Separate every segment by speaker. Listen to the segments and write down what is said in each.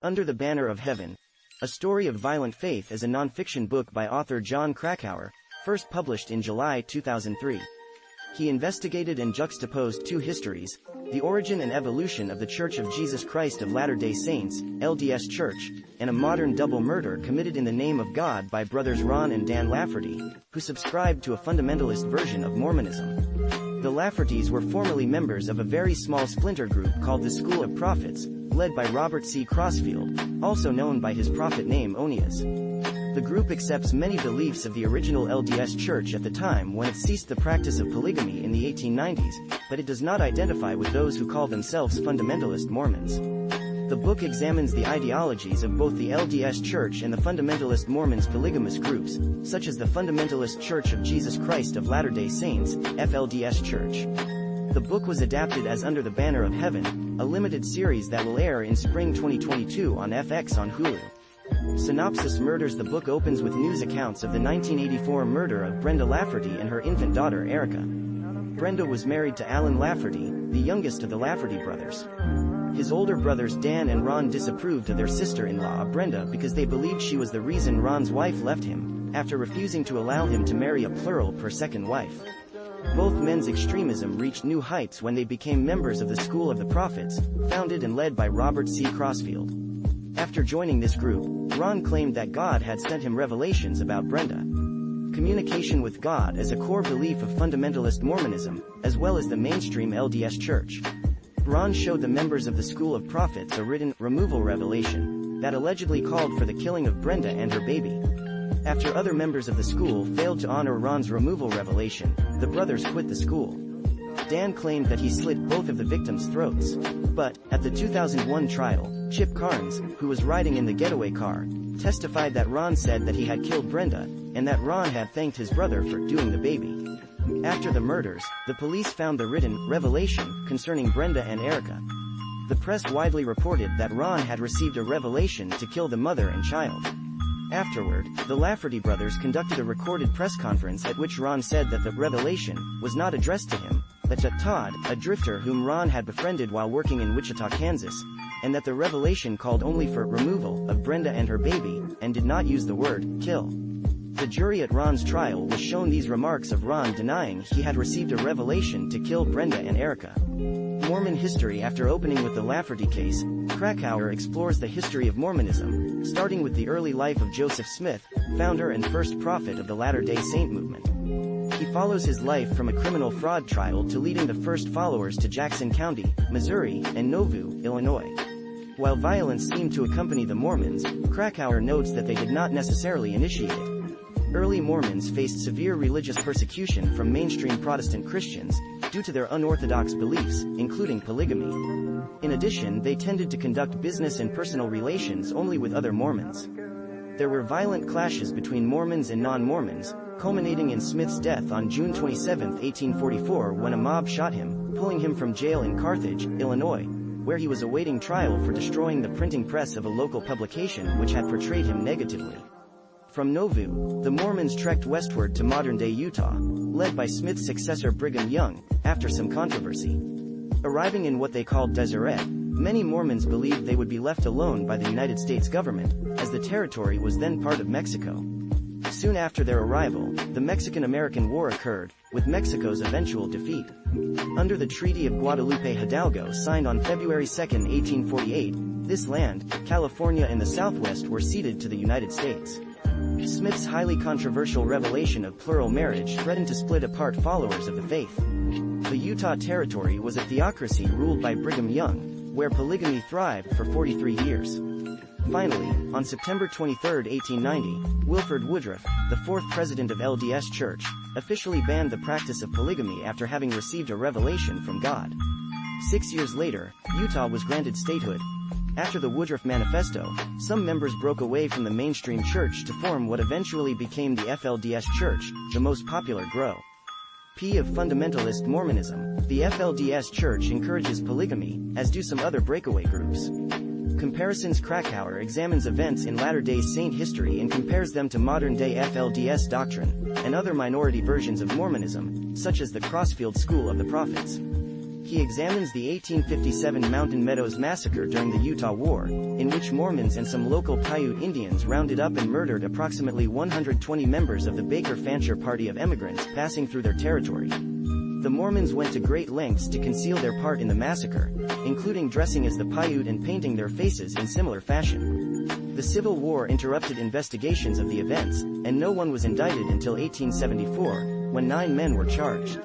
Speaker 1: Under the Banner of Heaven, A Story of Violent Faith is a nonfiction book by author Jon Krakauer, first published in July 2003. He investigated and juxtaposed two histories, the origin and evolution of the Church of Jesus Christ of Latter-day Saints, LDS Church, and a modern double murder committed in the name of God by brothers Ron and Dan Lafferty, who subscribed to a fundamentalist version of Mormonism. The Laffertys were formerly members of a very small splinter group called the School of Prophets, led by Robert C. Crossfield, also known by his prophet name Onias. The group accepts many beliefs of the original LDS Church at the time when it ceased the practice of polygamy in the 1890s, but it does not identify with those who call themselves fundamentalist Mormons. The book examines the ideologies of both the LDS Church and the fundamentalist Mormons polygamous groups, such as the Fundamentalist Church of Jesus Christ of Latter-day Saints, FLDS Church. The book was adapted as Under the Banner of Heaven, a limited series that will air in spring 2022 on FX on Hulu. Synopsis. Murders. The book opens with news accounts of the 1984 murder of Brenda Lafferty and her infant daughter Erica. Brenda was married to Alan Lafferty, the youngest of the Lafferty brothers. His older brothers Dan and Ron disapproved of their sister-in-law Brenda because they believed she was the reason Ron's wife left him, after refusing to allow him to marry a plural per second wife. Both men's extremism reached new heights when they became members of the School of the Prophets, founded and led by Robert C. Crossfield. After joining this group, Ron claimed that God had sent him revelations about Brenda. Communication with God is a core belief of fundamentalist Mormonism, as well as the mainstream LDS Church. Ron showed the members of the School of Prophets a written removal revelation that allegedly called for the killing of Brenda and her baby. After other members of the school failed to honor Ron's removal revelation, the brothers quit the school. Dan claimed that he slit both of the victims' throats. But, at the 2001 trial, Chip Carnes, who was riding in the getaway car, testified that Ron said that he had killed Brenda, and that Ron had thanked his brother for doing the baby. After the murders, the police found the written revelation concerning Brenda and Erica. The press widely reported that Ron had received a revelation to kill the mother and child. Afterward, the Lafferty brothers conducted a recorded press conference at which Ron said that the revelation was not addressed to him, but to Todd, a drifter whom Ron had befriended while working in Wichita, Kansas, and that the revelation called only for removal of Brenda and her baby, and did not use the word kill. The jury at Ron's trial was shown these remarks of Ron denying he had received a revelation to kill Brenda and Erica. Mormon history. After opening with the Lafferty case, Krakauer explores the history of Mormonism, starting with the early life of Joseph Smith, founder and first prophet of the Latter-day Saint movement. He follows his life from a criminal fraud trial to leading the first followers to Jackson County, Missouri, and Nauvoo, Illinois. While violence seemed to accompany the Mormons, Krakauer notes that they did not necessarily initiate it. Early Mormons faced severe religious persecution from mainstream Protestant Christians due to their unorthodox beliefs, including polygamy. In addition, they tended to conduct business and personal relations only with other Mormons. There were violent clashes between Mormons and non-Mormons, culminating in Smith's death on June 27, 1844, when a mob shot him, pulling him from jail in Carthage, Illinois, where he was awaiting trial for destroying the printing press of a local publication which had portrayed him negatively. From Nauvoo, the Mormons trekked westward to modern-day Utah, led by Smith's successor Brigham Young, after some controversy. Arriving in what they called Deseret, many Mormons believed they would be left alone by the United States government, as the territory was then part of Mexico. Soon after their arrival, the Mexican-American War occurred, with Mexico's eventual defeat. Under the Treaty of Guadalupe Hidalgo signed on February 2, 1848, this land, California and the Southwest were ceded to the United States. Smith's highly controversial revelation of plural marriage threatened to split apart followers of the faith. The Utah Territory was a theocracy ruled by Brigham Young, where polygamy thrived for 43 years. Finally, on September 23, 1890, Wilford Woodruff, the fourth president of LDS Church, officially banned the practice of polygamy after having received a revelation from God. 6 years later, Utah was granted statehood. After the Woodruff Manifesto, some members broke away from the mainstream church to form what eventually became the FLDS Church, the most popular grow. P of fundamentalist Mormonism. The FLDS Church encourages polygamy, as do some other breakaway groups. Comparisons. Krakauer examines events in Latter-day Saint history and compares them to modern-day FLDS doctrine, and other minority versions of Mormonism, such as the Crossfield School of the Prophets. He examines the 1857 Mountain Meadows Massacre during the Utah War, in which Mormons and some local Paiute Indians rounded up and murdered approximately 120 members of the Baker Fancher Party of Emigrants passing through their territory. The Mormons went to great lengths to conceal their part in the massacre, including dressing as the Paiute and painting their faces in similar fashion. The Civil War interrupted investigations of the events, and no one was indicted until 1874, when 9 men were charged.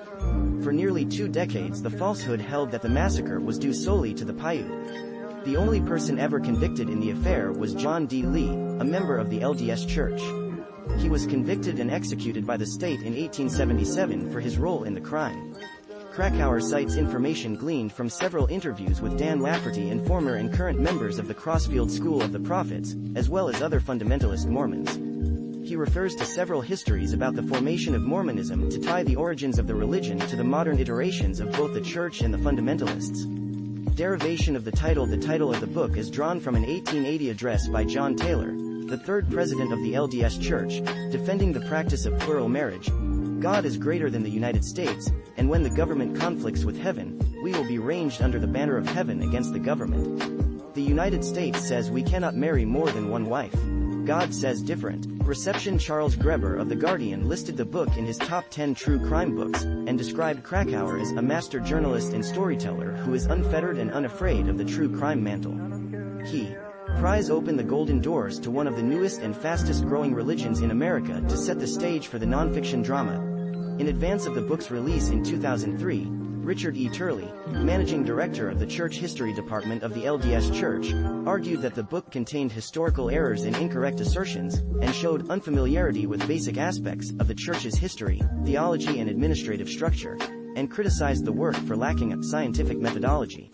Speaker 1: For nearly 2 decades the falsehood held that the massacre was due solely to the Paiute. The only person ever convicted in the affair was John D. Lee, a member of the LDS Church. He was convicted and executed by the state in 1877 for his role in the crime. Krakauer cites information gleaned from several interviews with Dan Lafferty and former and current members of the Crossfield School of the Prophets, as well as other fundamentalist Mormons. He refers to several histories about the formation of Mormonism to tie the origins of the religion to the modern iterations of both the Church and the fundamentalists. Derivation of the title of the book is drawn from an 1880 address by John Taylor, the third president of the LDS Church, defending the practice of plural marriage. God is greater than the United States, and when the government conflicts with heaven, we will be ranged under the banner of heaven against the government. The United States says we cannot marry more than one wife. God says different. Reception. Charles Greber of The Guardian listed the book in his top 10 true crime books, and described Krakauer as a master journalist and storyteller who is unfettered and unafraid of the true crime mantle. He pries open the golden doors to one of the newest and fastest growing religions in America to set the stage for the nonfiction drama. In advance of the book's release in 2003, Richard E. Turley, managing director of the Church History Department of the LDS Church, argued that the book contained historical errors and incorrect assertions, and showed unfamiliarity with basic aspects of the Church's history, theology and administrative structure, and criticized the work for lacking scientific methodology.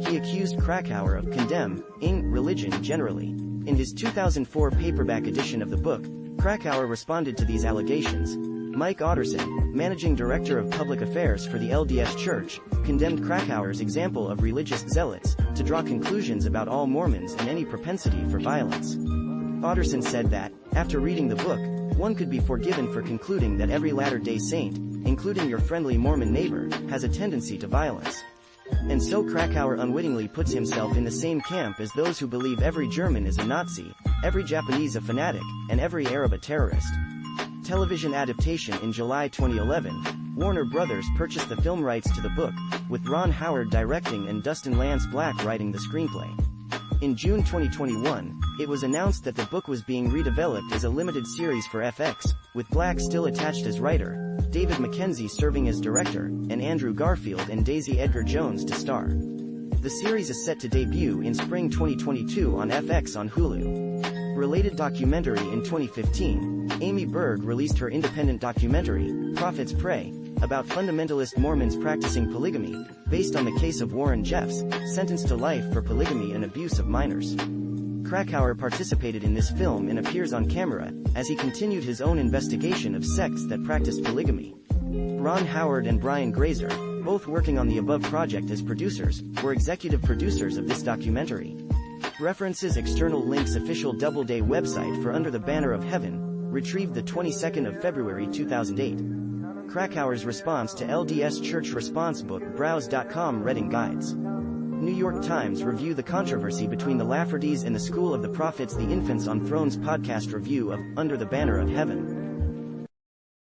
Speaker 1: He accused Krakauer of condemning religion generally. In his 2004 paperback edition of the book, Krakauer responded to these allegations. Mike Otterson, managing director of public affairs for the LDS Church, condemned Krakauer's example of religious zealots to draw conclusions about all Mormons and any propensity for violence. Otterson said that, after reading the book, one could be forgiven for concluding that every Latter-day Saint, including your friendly Mormon neighbor, has a tendency to violence. And so Krakauer unwittingly puts himself in the same camp as those who believe every German is a Nazi, every Japanese a fanatic, and every Arab a terrorist. Television adaptation. In July 2011, Warner Brothers purchased the film rights to the book, with Ron Howard directing and Dustin Lance Black writing the screenplay. In June 2021, it was announced that the book was being redeveloped as a limited series for FX, with Black still attached as writer, David Mackenzie serving as director, and Andrew Garfield and Daisy Edgar Jones to star. The series is set to debut in spring 2022 on FX on Hulu. Related documentary. In 2015, Amy Berg released her independent documentary, Prophets Pray, about fundamentalist Mormons practicing polygamy, based on the case of Warren Jeffs, sentenced to life for polygamy and abuse of minors. Krakauer participated in this film and appears on camera, as he continued his own investigation of sects that practiced polygamy. Ron Howard and Brian Grazer, both working on the above project as producers, were executive producers of this documentary. References. External links. Official Doubleday website for Under the Banner of Heaven, retrieved the 22nd of February 2008. Krakauer's response to LDS Church response book. Browse.com. Reading guides. New York Times review. The controversy between the Laffertys and the School of the Prophets. The Infants on Thrones podcast review of Under the Banner of Heaven.